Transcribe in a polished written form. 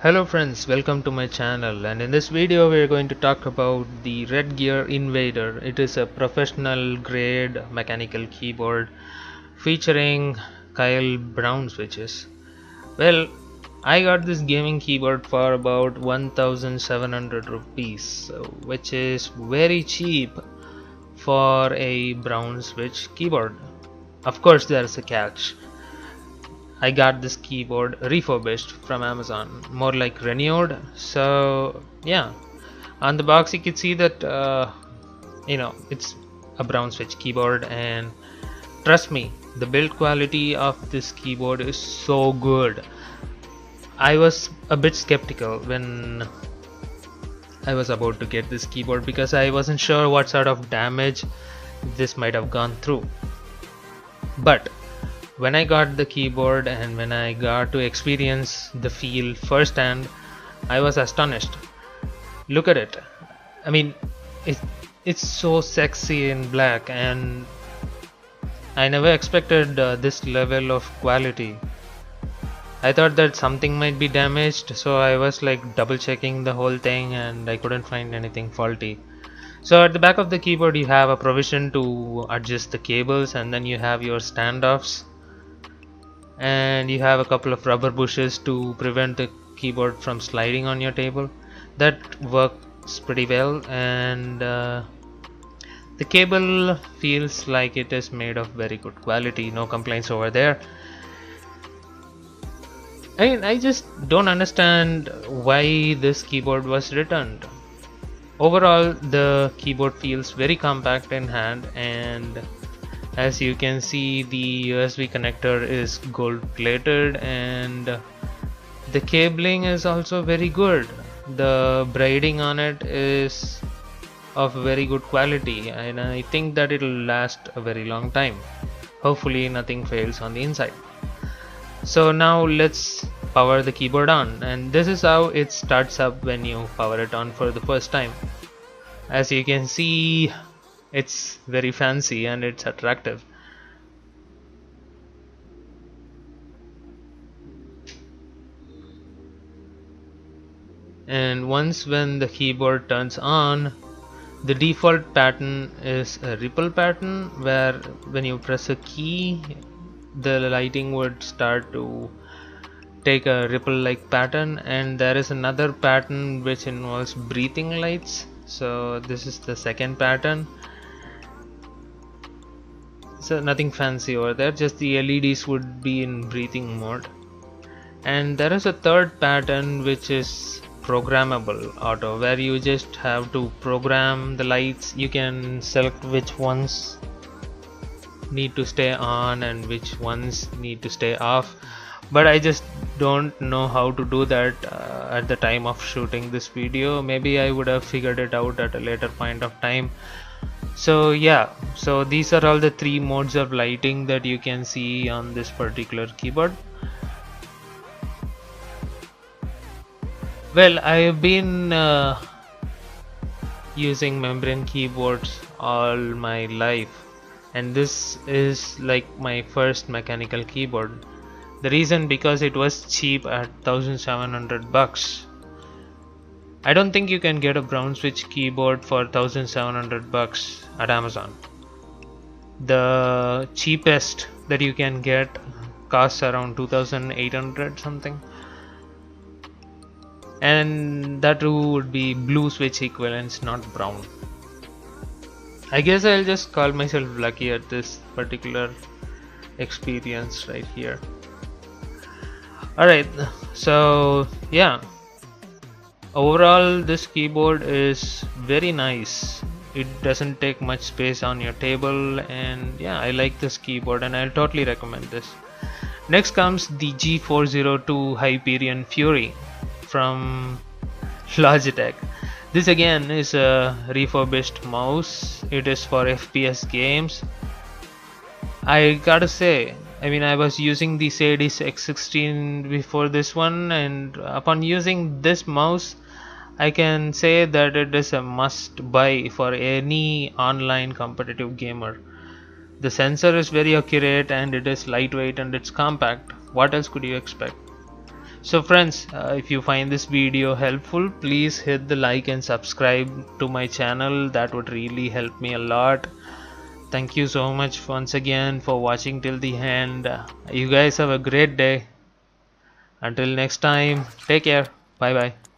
Hello friends, welcome to my channel, and in this video we are going to talk about the RedGear Invader. It is a professional grade mechanical keyboard featuring Kyle Brown switches. Well, I got this gaming keyboard for about 1700 rupees, which is very cheap for a brown switch keyboard. Of course there's a catch. I got this keyboard refurbished from Amazon, more like renewed. So yeah, on the box you can see that it's a brown switch keyboard, and trust me, the build quality of this keyboard is so good. I was a bit skeptical when I was about to get this keyboard because I wasn't sure what sort of damage this might have gone through, but when I got the keyboard and when I got to experience the feel firsthand, I was astonished. Look at it. I mean, it's so sexy in black, and I never expected this level of quality. I thought that something might be damaged, so I was like double checking the whole thing and I couldn't find anything faulty. So at the back of the keyboard you have a provision to adjust the cables, and then you have your standoffs, and you have a couple of rubber bushes to prevent the keyboard from sliding on your table. That works pretty well, and the cable feels like it is made of very good quality. No complaints over there. I just don't understand why this keyboard was returned. Overall, the keyboard feels very compact in hand, and as you can see, the USB connector is gold plated and the cabling is also very good. The braiding on it is of very good quality, and I think that it will last a very long time. Hopefully nothing fails on the inside. So now let's power the keyboard on, and this is how it starts up when you power it on for the first time. As you can see, it's very fancy and it's attractive. And once when the keyboard turns on, the default pattern is a ripple pattern, where when you press a key the lighting would start to take a ripple like pattern, and there is another pattern which involves breathing lights. So this is the second pattern. So nothing fancy over there, just the LEDs would be in breathing mode. And there is a third pattern which is programmable auto, where you just have to program the lights. You can select which ones need to stay on and which ones need to stay off, but I just don't know how to do that at the time of shooting this video. Maybe I would have figured it out at a later point of time. So yeah, so these are all the three modes of lighting that you can see on this particular keyboard. Well, I have been using membrane keyboards all my life, and this is like my first mechanical keyboard. The reason because it was cheap at 1700 bucks. I don't think you can get a brown switch keyboard for 1700 bucks at Amazon. The cheapest that you can get costs around 2800 something, and that too would be blue switch equivalents, not brown. I guess I'll just call myself lucky at this particular experience right here. Alright, so yeah, overall this keyboard is very nice. It doesn't take much space on your table, and yeah, I like this keyboard and I'll totally recommend this. Next comes the G402 Hyperion Fury from Logitech. This again is a refurbished mouse. It is for FPS games. I gotta say, I mean, I was using the Sadis X16 before this one, and upon using this mouse I can say that it is a must buy for any online competitive gamer. The sensor is very accurate and it is lightweight and it's compact. What else could you expect? So friends, if you find this video helpful, please hit the like and subscribe to my channel. That would really help me a lot. Thank you so much once again for watching till the end. You guys have a great day. Until next time, take care. Bye bye.